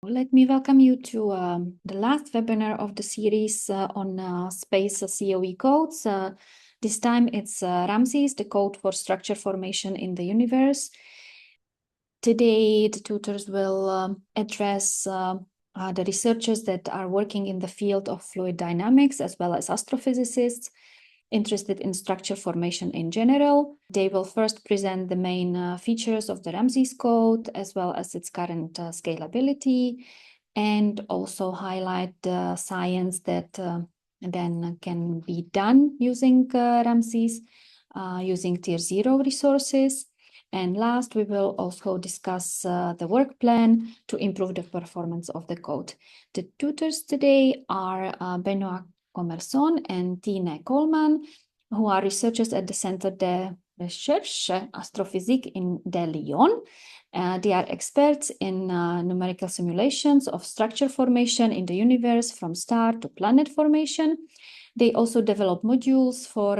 Let me welcome you to the last webinar of the series on space COE codes. This time it's RAMSES, the code for structure formation in the universe. Today, the tutors will address the researchers that are working in the field of fluid dynamics, as well as astrophysicists interested in structure formation in general. They will first present the main features of the RAMSES code, as well as its current scalability, and also highlight the science that then can be done using RAMSES, using tier 0 resources. And last, we will also discuss the work plan to improve the performance of the code. The tutors today are Benoit Commerson and Tine Coleman, who are researchers at the Centre de Recherche Astrophysique de Lyon. They are experts in numerical simulations of structure formation in the universe from star to planet formation. They also develop modules for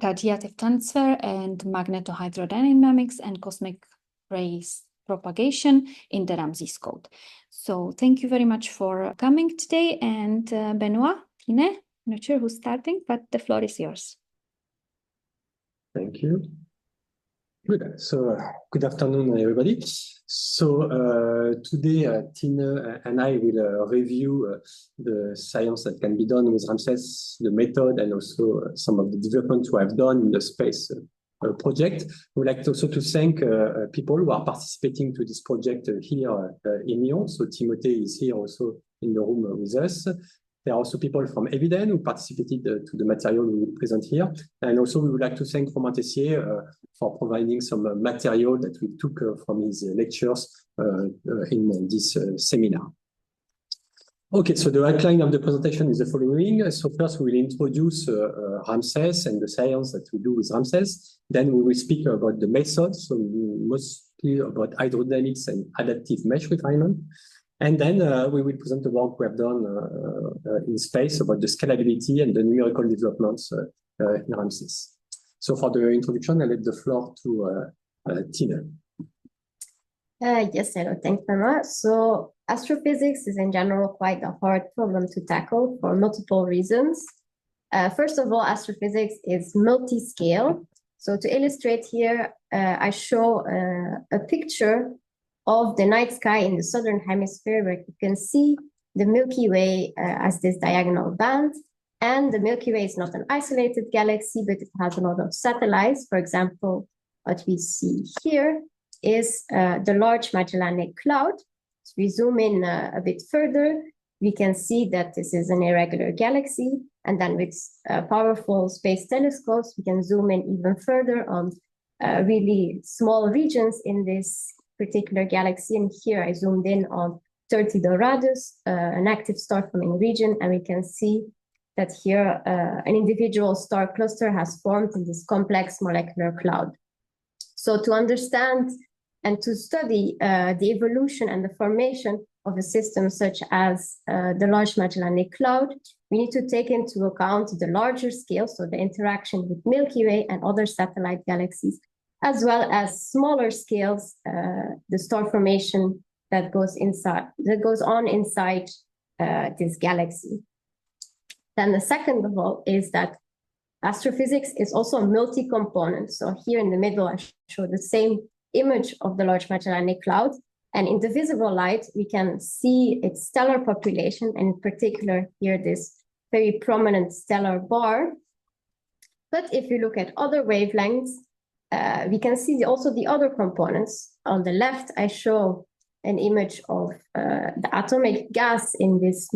radiative transfer and magnetohydrodynamics and cosmic rays propagation in the RAMSES code. So thank you very much for coming today. And Benoit, Tine, I'm not sure who's starting, but the floor is yours. Thank you. Good. So good afternoon, everybody. So today, Tine and I will review the science that can be done with RAMSES, the method, and also some of the development we have done in the space project. We'd like also to thank people who are participating to this project here in Lyon. So Timothée is here also in the room with us. There are also people from Eviden who participated to the material we will present here. And also we would like to thank Romain Tessier for providing some material that we took from his lectures in this seminar. Okay, so the outline of the presentation is the following. So first we will introduce RAMSES and the science that we do with RAMSES. Then we will speak about the methods, so mostly about hydrodynamics and adaptive mesh refinement. And then we will present the work we have done in space about the scalability and the numerical developments in RAMSES. So for the introduction, I let the floor to Tine. Yes, hello, thanks very much. So astrophysics is in general quite a hard problem to tackle for multiple reasons. First of all, astrophysics is multi-scale. So to illustrate here, I show a picture of the night sky in the southern hemisphere, where you can see the Milky Way as this diagonal band. And the Milky Way is not an isolated galaxy, but it has a lot of satellites. For example, what we see here is the Large Magellanic Cloud. So we zoom in a bit further, we can see that this is an irregular galaxy. And then with powerful space telescopes, we can zoom in even further on really small regions in this particular galaxy. And here I zoomed in on 30 Doradus, an active star forming region, and we can see that here an individual star cluster has formed in this complex molecular cloud. So to understand and to study the evolution and the formation of a system such as the Large Magellanic Cloud, we need to take into account the larger scale, so the interaction with Milky Way and other satellite galaxies, as well as smaller scales, the star formation that goes on inside this galaxy. Then the second of all is that astrophysics is also multi-component. So here in the middle, I show the same image of the Large Magellanic Cloud. And in the visible light, we can see its stellar population, and in particular here, this very prominent stellar bar. But if you look at other wavelengths, we can see also the other components. On the left, I show an image of the atomic gas in this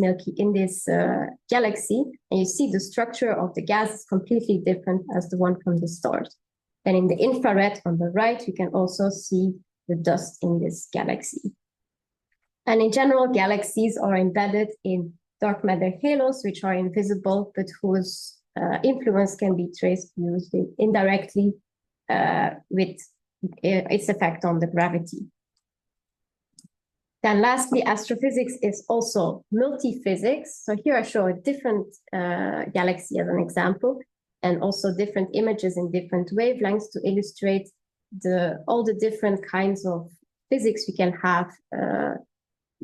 galaxy, and you see the structure of the gas is completely different as the one from the stars. And in the infrared on the right, you can also see the dust in this galaxy. And in general, galaxies are embedded in dark matter halos, which are invisible, but whose influence can be traced usually indirectly with its effect on the gravity. Then lastly, astrophysics is also multi-physics. So here I show a different galaxy as an example, and also different images in different wavelengths to illustrate all the different kinds of physics we can have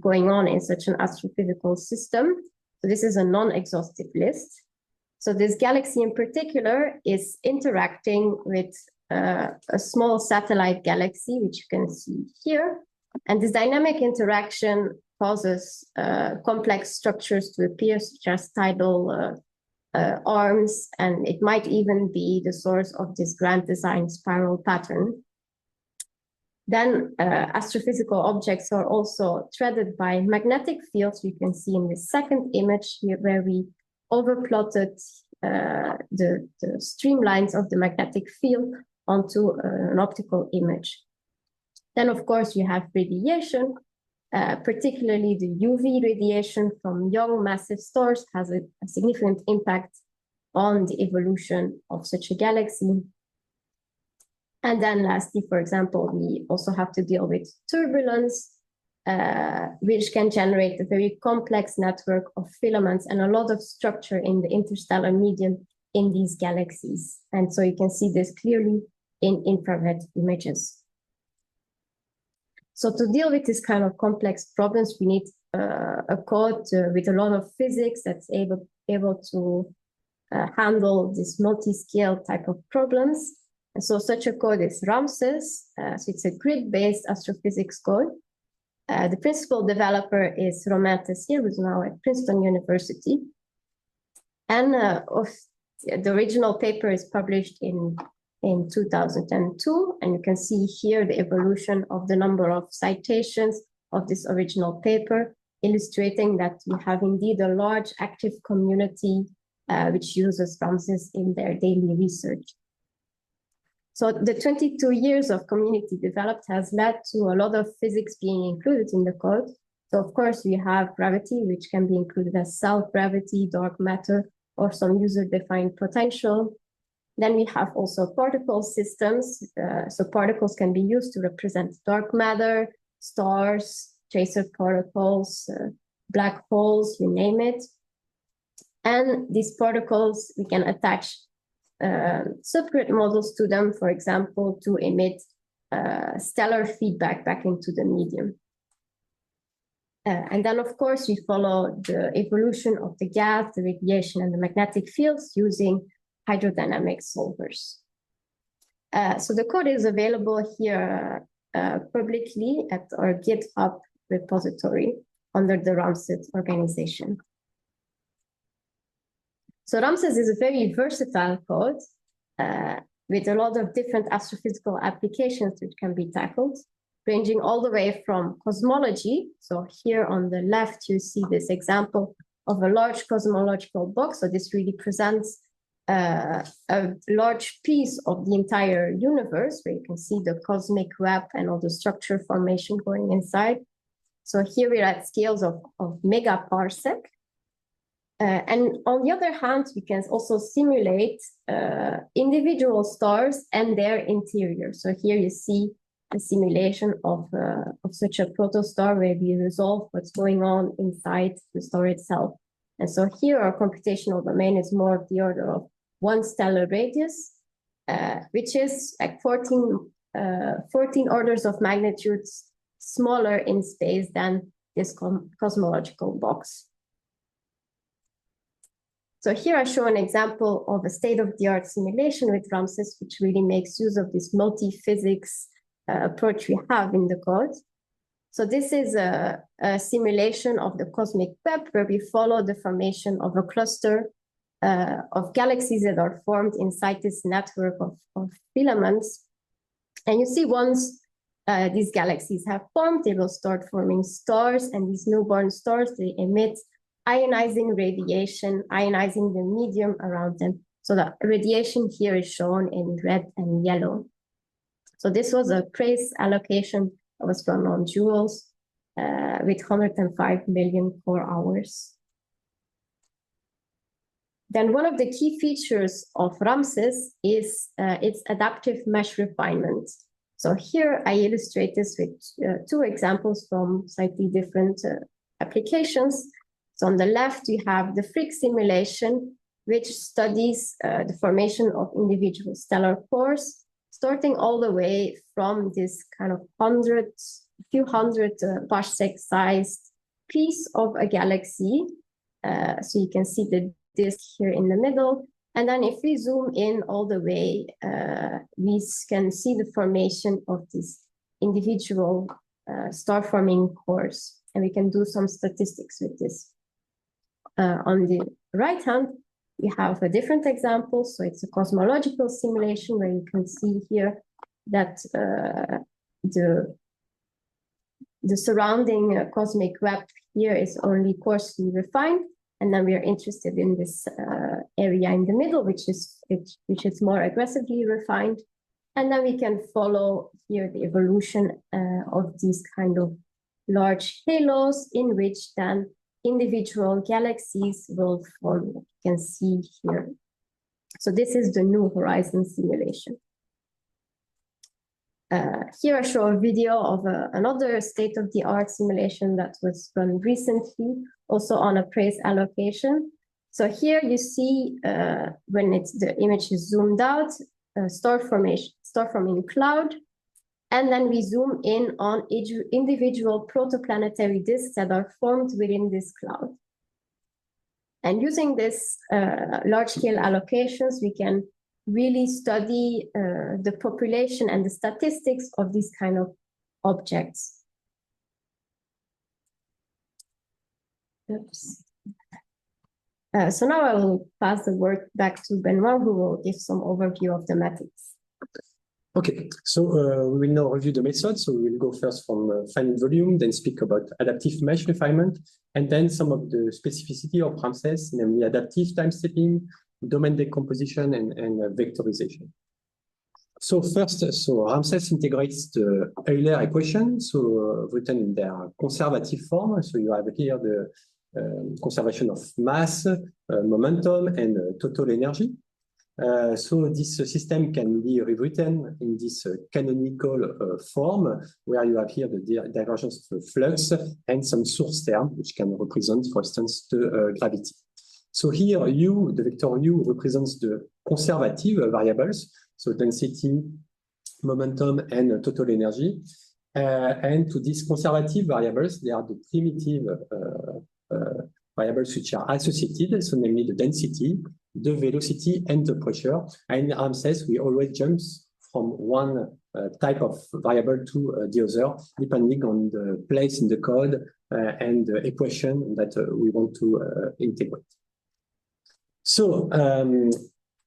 going on in such an astrophysical system. So this is a non-exhaustive list. So this galaxy in particular is interacting with a small satellite galaxy, which you can see here. And this dynamic interaction causes complex structures to appear, such as tidal arms, and it might even be the source of this grand design spiral pattern. Then astrophysical objects are also threaded by magnetic fields. You can see in the second image here where we overplotted the streamlines of the magnetic field onto an optical image. Then, of course, you have radiation, particularly the UV radiation from young massive stars has a significant impact on the evolution of such a galaxy. And then lastly, for example, we also have to deal with turbulence, which can generate a very complex network of filaments and a lot of structure in the interstellar medium in these galaxies. And so you can see this clearly in infrared images. So to deal with this kind of complex problems, we need a code with a lot of physics that's able to handle this multi-scale type of problems. And so such a code is RAMSES. So it's a grid-based astrophysics code. The principal developer is Romain Tessier, who's now at Princeton University. And the original paper is published in 2002. And you can see here the evolution of the number of citations of this original paper, illustrating that we have indeed a large active community which uses RAMSES in their daily research. So the 22 years of community developed has led to a lot of physics being included in the code. So of course we have gravity, which can be included as self-gravity, dark matter, or some user-defined potential. Then we have also particle systems. So particles can be used to represent dark matter, stars, tracer particles, black holes, you name it. And these particles, we can attach subgrid models to them, for example, to emit stellar feedback back into the medium. And then, of course, we follow the evolution of the gas, the radiation, and the magnetic fields using hydrodynamic solvers. So the code is available here publicly at our GitHub repository under the RAMSES organization. So RAMSES is a very versatile code with a lot of different astrophysical applications which can be tackled, ranging all the way from cosmology. So here on the left, you see this example of a large cosmological box. So this really presents a large piece of the entire universe, where you can see the cosmic web and all the structure formation going inside. So here we're at scales of megaparsec. And on the other hand, we can also simulate individual stars and their interior. So here you see a simulation of such a protostar where we resolve what's going on inside the star itself. And so here our computational domain is more of the order of 1 stellar radius, which is like 14 orders of magnitude smaller in space than this cosmological box. So here I show an example of a state-of-the-art simulation with RAMSES, which really makes use of this multi-physics approach we have in the code. So this is a simulation of the cosmic web, where we follow the formation of a cluster of galaxies that are formed inside this network of filaments. And you see, once these galaxies have formed, they will start forming stars, and these newborn stars, they emit ionizing radiation, ionizing the medium around them. So the radiation here is shown in red and yellow. So this was a trace allocation that was run on joules with 105 million core hours. Then one of the key features of RAMSES is its adaptive mesh refinement. So here I illustrate this with 2 examples from slightly different applications. So on the left, we have the Frick simulation, which studies the formation of individual stellar cores, starting all the way from this kind of 100 few hundred parsec-sized piece of a galaxy. So you can see the disk here in the middle. And then if we zoom in all the way, we can see the formation of these individual star-forming cores. And we can do some statistics with this. On the right hand, we have a different example. So it's a cosmological simulation where you can see here that the surrounding cosmic web here is only coarsely refined. And then we are interested in this area in the middle, which is more aggressively refined. And then we can follow here the evolution of these kind of large halos in which then individual galaxies will form, you can see here. So this is the New Horizons simulation. Here I show a video of another state-of-the-art simulation that was run recently, also on a praise allocation. So here you see when the image is zoomed out, star forming cloud, and then we zoom in on individual protoplanetary disks that are formed within this cloud. And using this large-scale allocations, we can really study the population and the statistics of these kind of objects. Oops. So now I will pass the word back to Benoit, who will give some overview of the methods. Okay, so we will now review the method. So we will go first from finite volume, then speak about adaptive mesh refinement, and then some of the specificity of RAMSES, namely adaptive time stepping, domain decomposition, and vectorization. So first, so RAMSES integrates the Euler equation, so written in their conservative form. So you have here the conservation of mass, momentum, and total energy. So this system can be rewritten in this canonical form, where you have here the divergence of flux and some source term, which can represent, for instance, the gravity. So here, U, the vector U, represents the conservative variables, so density, momentum, and total energy. And to these conservative variables, they are the primitive variables which are associated, so namely the density, the velocity, and the pressure. And in RAMSES, we always jump from one type of variable to the other, depending on the place in the code and the equation that we want to integrate. So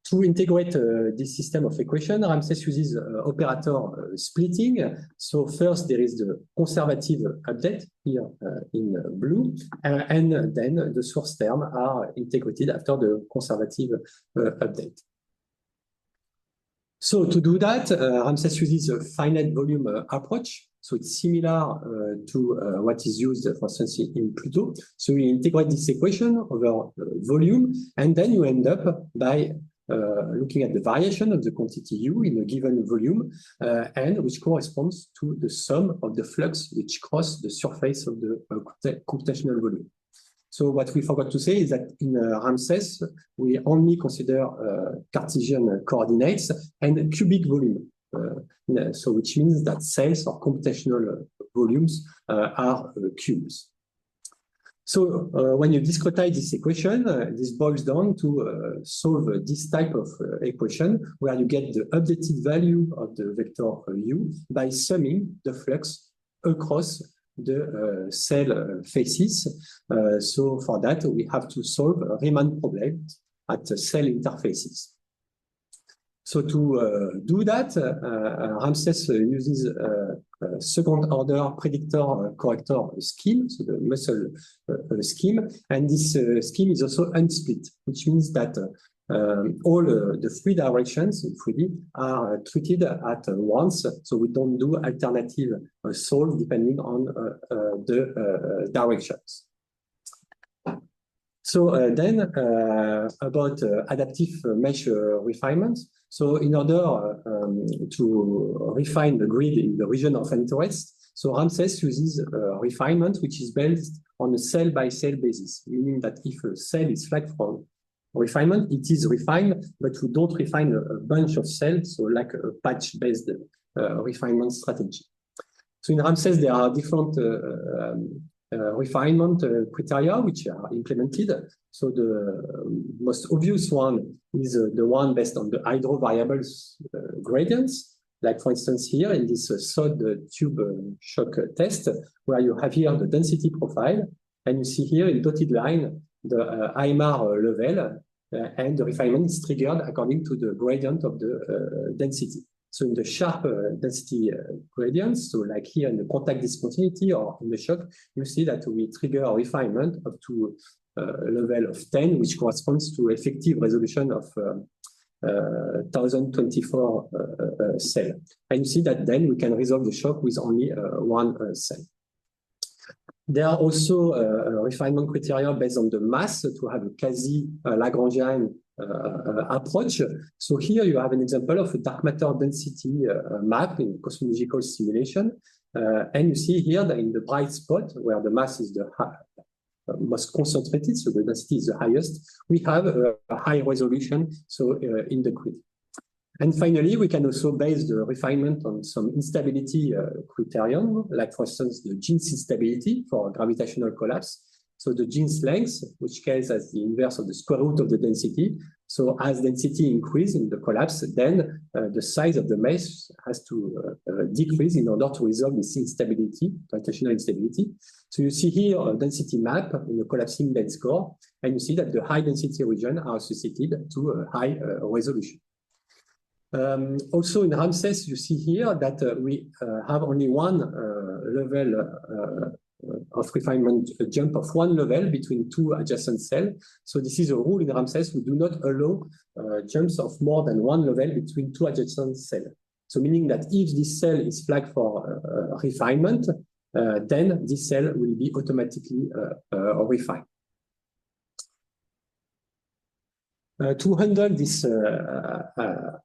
to integrate this system of equation, RAMSES uses operator splitting. So first there is the conservative update here in blue, and then the source term are integrated after the conservative update. So to do that, RAMSES uses a finite volume approach. So it's similar to what is used, for instance, in Pluto. So you integrate this equation over volume, and then you end up by looking at the variation of the quantity U in a given volume, and which corresponds to the sum of the flux which cross the surface of the computational volume. So what we forgot to say is that in RAMSES, we only consider Cartesian coordinates and cubic volume. So which means that cells or computational volumes are cubes. So when you discretize this equation, this boils down to solve this type of equation where you get the updated value of the vector U by summing the flux across the cell faces. So for that, we have to solve a Riemann problem at cell interfaces. So to do that, RAMSES uses a second order predictor corrector scheme, so the muscle scheme. And this scheme is also unsplit, which means that all the three directions in 3D are treated at once. So we don't do alternative solve depending on the directions. So then about adaptive mesh refinement. So in order to refine the grid in the region of interest, so RAMSES uses refinement which is based on a cell-by-cell basis, meaning that if a cell is flagged for refinement, it is refined, but we don't refine a bunch of cells, so like a patch-based refinement strategy. So in RAMSES, there are different refinement criteria which are implemented. So the most obvious one is the one based on the hydro variables gradients. Like for instance here in this SOD tube shock test, where you have here the density profile, and you see here in dotted line the IMR level, and the refinement is triggered according to the gradient of the density. So in the sharp density gradients, so like here in the contact discontinuity or in the shock, you see that we trigger a refinement up to a level of 10, which corresponds to effective resolution of 1024 cell. And you see that then we can resolve the shock with only one cell. There are also refinement criteria based on the mass to have a quasi-Lagrangian approach. So here you have an example of a dark matter density map in cosmological simulation. And you see here that in the bright spot where the mass is the most concentrated, so the density is the highest, we have a high resolution, so in the grid. And finally, we can also base the refinement on some instability criterion, like for instance, the Jeans instability for gravitational collapse. So the Jeans length, which scales as the inverse of the square root of the density. So as density increases in the collapse, then the size of the mesh has to decrease in order to resolve this instability, gravitational instability. So you see here a density map in a collapsing dense core, and you see that the high density region are associated to a high resolution. Also in RAMSES, you see here that we have only one level of refinement, a jump of one level between two adjacent cells. So this is a rule in RAMSES. We do not allow jumps of more than one level between two adjacent cells. So meaning that if this cell is flagged for refinement, then this cell will be automatically refined. To handle this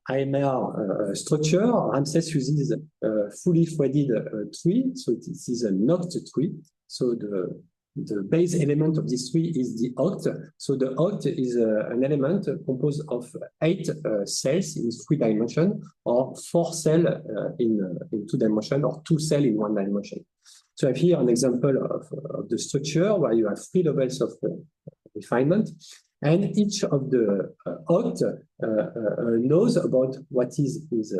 IMR structure, RAMSES uses a fully threaded tree. So it is a knocked tree. So the base element of this tree is the oct. So the oct is an element composed of 8 cells in 3 dimensions, or 4 cells in 2 dimensions, or 2 cells in 1 dimension. So I have here an example of the structure where you have 3 levels of refinement. And each of the oct knows about what is his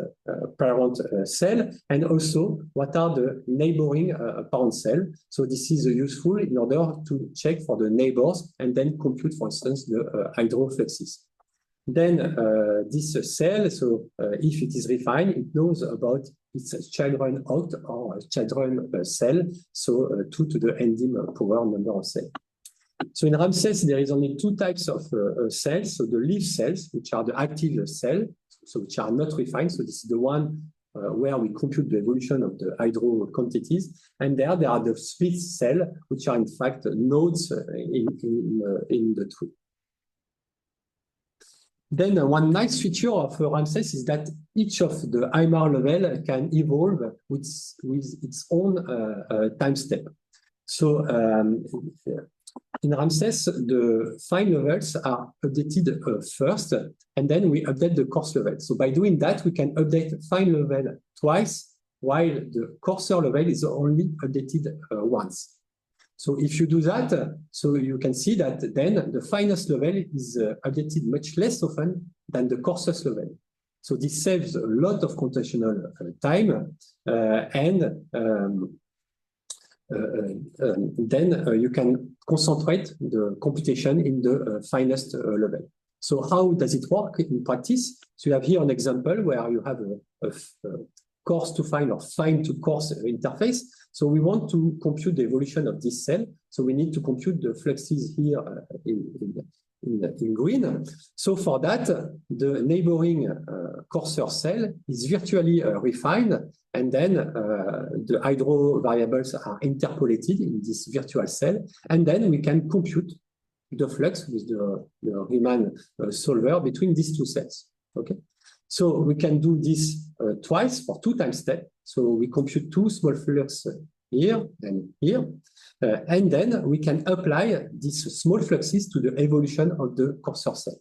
parent cell, and also what are the neighboring parent cell. So this is useful in order to check for the neighbors and then compute, for instance, the hydrofluxes. Then this cell, so if it is refined, it knows about its children oct or children cell, so 2 to the n-dim power number of cells. So in RAMSES, there is only 2 types of cells. So the leaf cells, which are the active cells, so which are not refined. So this is the one where we compute the evolution of the hydro quantities. And there are the split cells, which are in fact nodes in the tree. Then one nice feature of RAMSES is that each of the IMR level can evolve with its own time step. So in RAMSES, the fine levels are updated first, and then we update the coarse level. So by doing that, we can update fine level twice, while the coarser level is only updated once. So if you do that, so you can see that then the finest level is updated much less often than the coarsest level. So this saves a lot of computational time, and then you can concentrate the computation in the finest level. So how does it work in practice? So you have here an example where you have a coarse to fine or fine to coarse interface. So we want to compute the evolution of this cell. So we need to compute the fluxes here in green. So for that, the neighboring coarser cell is virtually refined, and then the hydro variables are interpolated in this virtual cell, and then we can compute the flux with the Riemann solver between these 2 cells. Okay, so we can do this twice for 2 time steps. So we compute 2 small flux here and here, and then we can apply these small fluxes to the evolution of the coarser cell.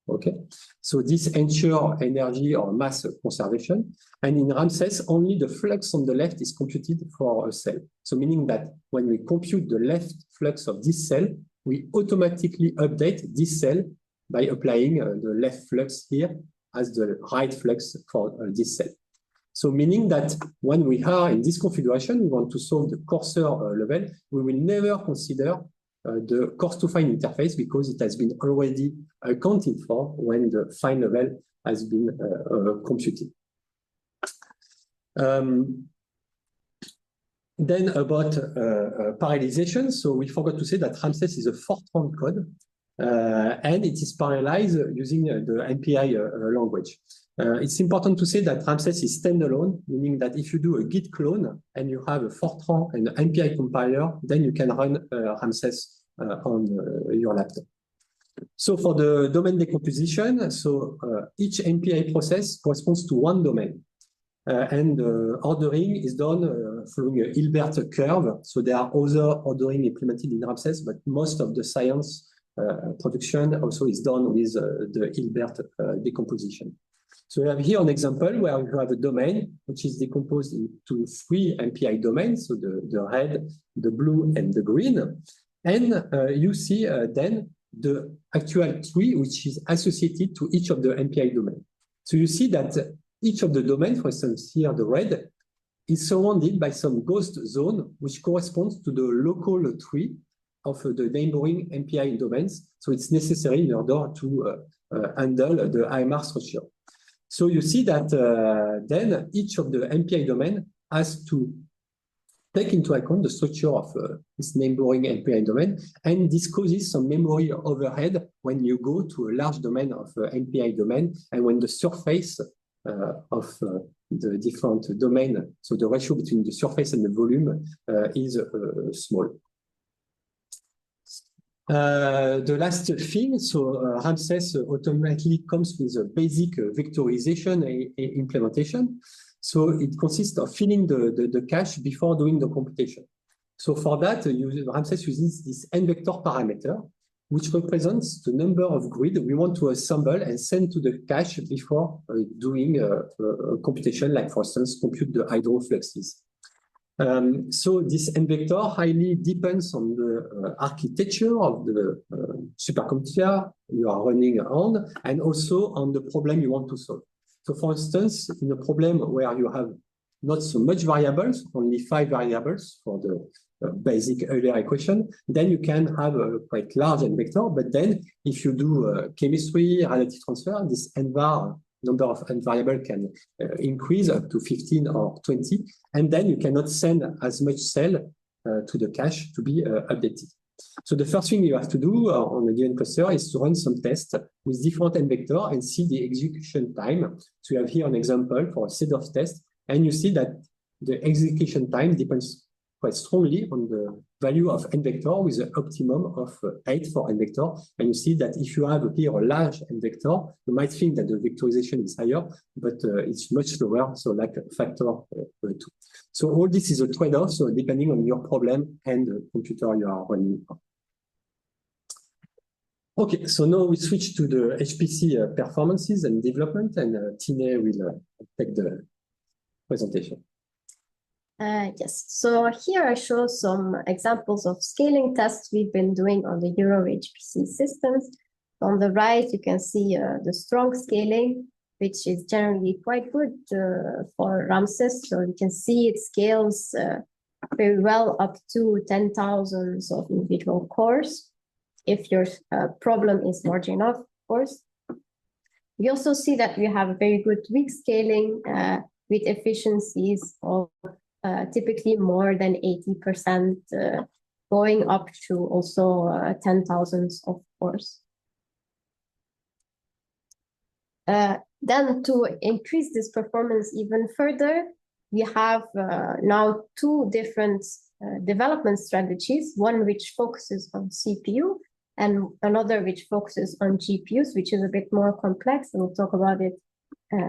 Okay, so this ensures energy or mass conservation. And in RAMSES, only the flux on the left is computed for a cell. So meaning that when we compute the left flux of this cell, we automatically update this cell by applying the left flux here as the right flux for this cell. So meaning that when we are in this configuration, we want to solve the coarser level, we will never consider the coarse to fine interface because it has been already accounted for when the fine level has been computed. Then about parallelization, so we forgot to say that RAMSES is a Fortran code, and it is parallelized using the MPI language. It's important to say that RAMSES is standalone, meaning that if you do a Git clone and you have a Fortran and an MPI compiler, then you can run RAMSES on your laptop. So for the domain decomposition, so each MPI process corresponds to one domain. And ordering is done following a Hilbert curve. So there are other ordering implemented in RAMSES, but most of the science production also is done with the Hilbert decomposition. So we have here an example where you have a domain which is decomposed into 3 MPI domains, so the red, the blue, and the green. And you see then the actual tree which is associated to each of the MPI domains. So you see that each of the domains, for instance, here the red, is surrounded by some ghost zone which corresponds to the local tree of the neighboring MPI domains. So it's necessary in order to handle the AMR structure. So you see that then each of the MPI domain has to take into account the structure of this neighboring MPI domain, and this causes some memory overhead when you go to a large domain of MPI domain, and when the surface of the different domain, so the ratio between the surface and the volume is small. The last thing, so RAMSES automatically comes with a basic vectorization implementation. So it consists of filling the cache before doing the computation. So for that, RAMSES uses this n-vector parameter, which represents the number of grids we want to assemble and send to the cache before doing a computation, like for instance, compute the hydrofluxes. So this n-vector highly depends on the architecture of the supercomputer you are running on, and also on the problem you want to solve. So for instance, in a problem where you have not so much variables, only 5 variables for the basic Euler equation, then you can have a quite large n-vector. But then if you do chemistry, relative transfer, this n-var number of n variable can increase up to 15 or 20, and then you cannot send as much cell to the cache to be updated. So the first thing you have to do on a given cluster is to run some tests with different n-vector and see the execution time. So you have here an example for a set of tests, and you see that the execution time depends quite strongly on the value of n-vector with an optimum of 8 for n-vector. And you see that if you have here a large n-vector, you might think that the vectorization is higher, but it's much lower, so like a factor 2. So all this is a trade-off, so depending on your problem and the computer you are running on. Okay, so now we switch to the HPC performances and development, and Tine will take the presentation. Yes, so here I show some examples of scaling tests we've been doing on the Euro HPC systems. On the right, you can see the strong scaling, which is generally quite good for RAMSES. So you can see it scales very well up to 10,000 of individual cores, if your problem is large enough, of course. We also see that we have a very good weak scaling with efficiencies of typically more than 80%, going up to also 10,000 of cores. Then to increase this performance even further, we have now 2 different development strategies, one which focuses on CPU and another which focuses on GPUs, which is a bit more complex, and we'll talk about it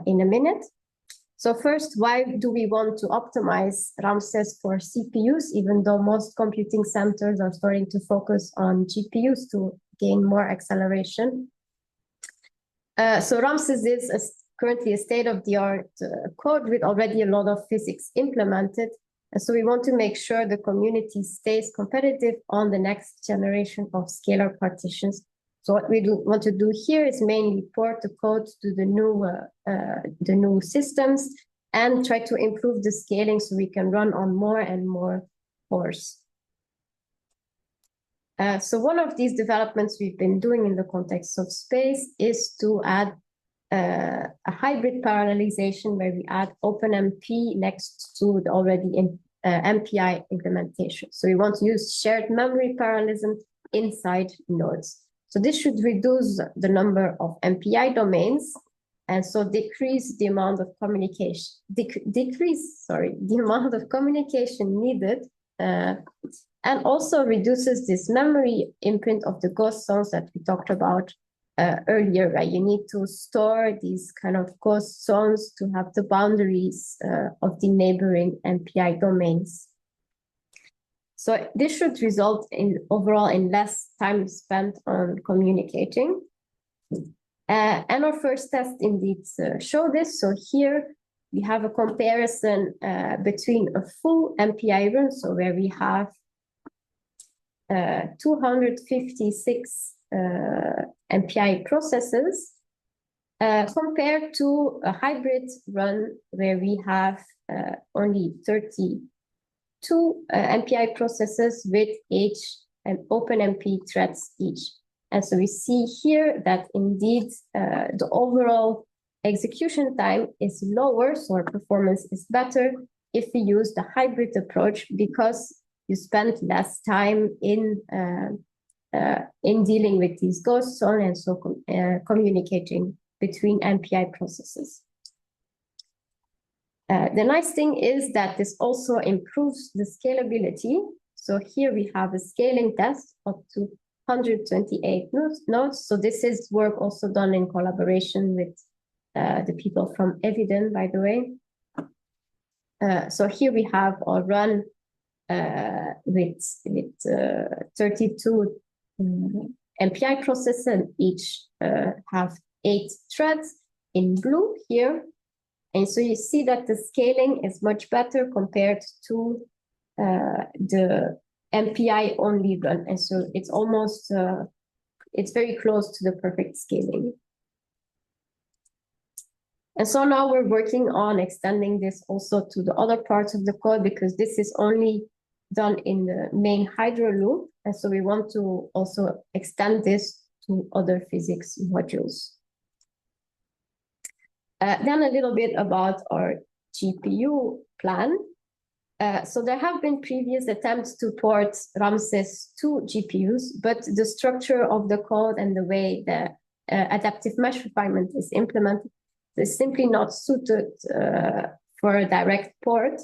in a minute. So first, why do we want to optimize RAMSES for CPUs, even though most computing centers are starting to focus on GPUs to gain more acceleration? So RAMSES is currently a state-of-the-art code with already a lot of physics implemented. And so we want to make sure the community stays competitive on the next generation of scalar partitions. So what we want to do here is mainly port the code to the new systems and try to improve the scaling so we can run on more and more cores. So one of these developments we've been doing in the context of space is to add a hybrid parallelization where we add OpenMP next to the already MPI implementation. So we want to use shared memory parallelism inside nodes. So this should reduce the number of MPI domains and so decrease the amount of communication, the amount of communication needed, and also reduces this memory imprint of the ghost zones that we talked about earlier, right? You need to store these kind of ghost zones to have the boundaries of the neighboring MPI domains. So this should result in overall in less time spent on communicating. And our first test indeed show this. So here we have a comparison between a full MPI run, so where we have 256 MPI processes compared to a hybrid run where we have only 32 MPI processes with H and OpenMP threads each. And so we see here that indeed the overall execution time is lower, so our performance is better if we use the hybrid approach because you spend less time in dealing with these ghost zones and so communicating between MPI processes. The nice thing is that this also improves the scalability. So here we have a scaling test up to 128 nodes. So this is work also done in collaboration with the people from Eviden, by the way. So here we have our run with 32 MPI processes, and each have 8 threads in blue here. And so you see that the scaling is much better compared to the MPI only run. And so it's almost, it's very close to the perfect scaling. And so now we're working on extending this also to the other parts of the code because this is only done in the main hydro loop. And so we want to also extend this to other physics modules. Then a little bit about our GPU plan. So there have been previous attempts to port RAMSES to GPUs, but the structure of the code and the way the adaptive mesh refinement is implemented is simply not suited for a direct port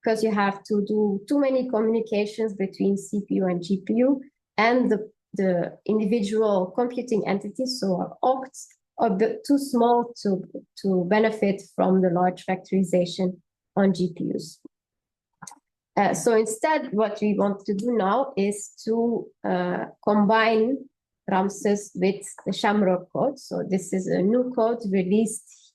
because you have to do too many communications between CPU and GPU, and the individual computing entities, so our OCTs, are too small to benefit from the large factorization on GPUs. So instead, what we want to do now is to combine RAMSES with the Shamrock code. So this is a new code released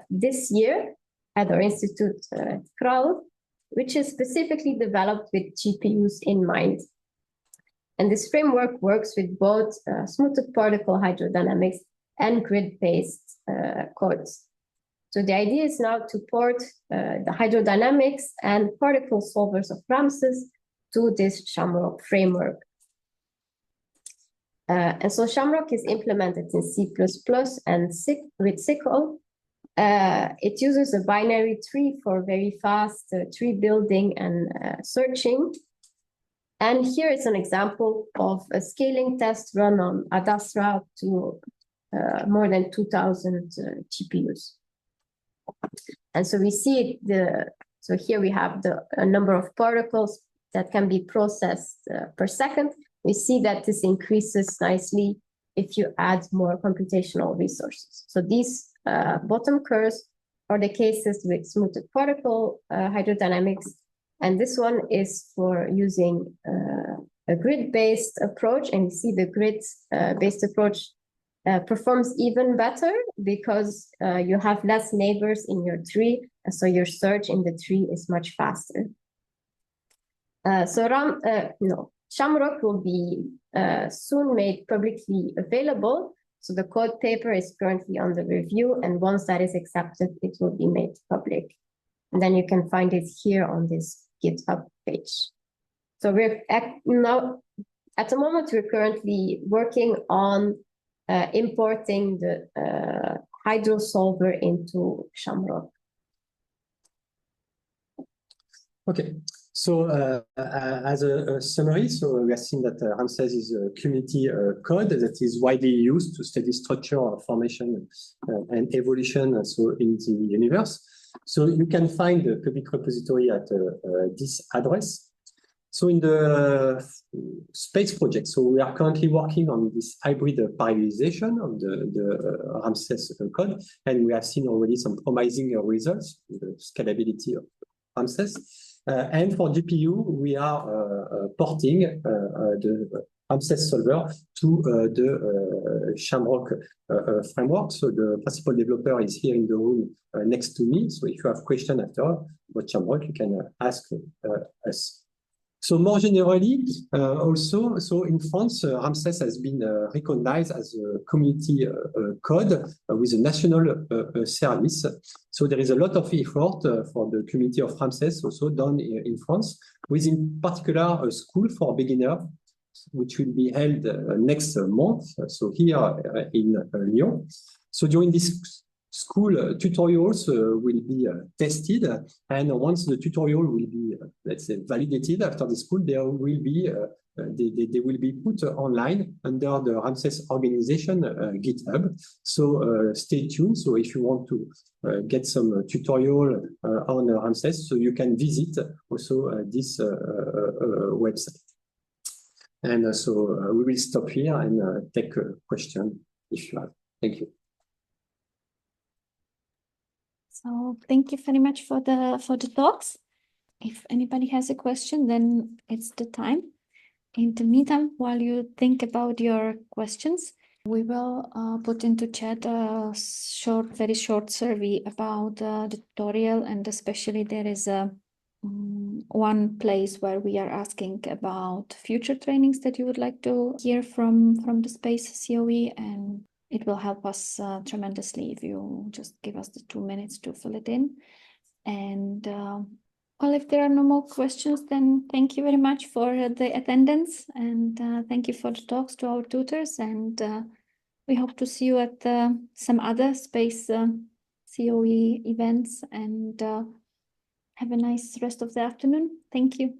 this year at our institute at Kral, which is specifically developed with GPUs in mind. And this framework works with both smoothed particle hydrodynamics and grid-based codes. So the idea is now to port the hydrodynamics and particle solvers of RAMSES to this Shamrock framework. And so Shamrock is implemented in C++ and with SYCL. It uses a binary tree for very fast tree building and searching. And here is an example of a scaling test run on Adastra to more than 2,000 GPUs. And so we see so here we have a number of particles that can be processed per second. We see that this increases nicely if you add more computational resources. So these bottom curves are the cases with smoothed particle hydrodynamics. And this one is for using a grid-based approach. And you see the grid-based approach performs even better because you have less neighbors in your tree, so your search in the tree is much faster. Shamrock will be soon made publicly available. So the code paper is currently under review, and once that is accepted, it will be made public. And then you can find it here on this GitHub page. So we're now, at the moment, we're currently working on importing the Hydro solver into Shamrock. Okay. So as a summary, so we have seen that RAMSES is a community code that is widely used to study structure, formation, and evolution so in the universe. So you can find the public repository at this address. So in the space project, so we are currently working on this hybrid parallelization of the RAMSES code, and we have seen already some promising results with the scalability of RAMSES. And for GPU, we are porting the RAMSES solver to the Shamrock framework. So the principal developer is here in the room next to me. So if you have questions after about Shamrock, you can ask us. So more generally, also, so in France, RAMSES has been recognized as a community code with a national service. So there is a lot of effort for the community of RAMSES also done in France, with in particular a school for beginners, which will be held next month. So here in Lyon. So during this school tutorials will be tested, and once the tutorial will be, let's say, validated after the school, there will be they will be put online under the RAMSES organization GitHub. So stay tuned. So if you want to get some tutorial on RAMSES, so you can visit also this website. And so we will stop here and take a question if you have. Thank you. So thank you very much for the talks. If anybody has a question, then it's the time. In the meantime, while you think about your questions, we will put into chat a very short survey about the tutorial, and especially there is a one place where we are asking about future trainings that you would like to hear from the Space COE, and it will help us tremendously if you just give us the 2 minutes to fill it in. And well, if there are no more questions, then thank you very much for the attendance, and thank you for the talks to our tutors, and we hope to see you at some other Space COE events, and have a nice rest of the afternoon. Thank you.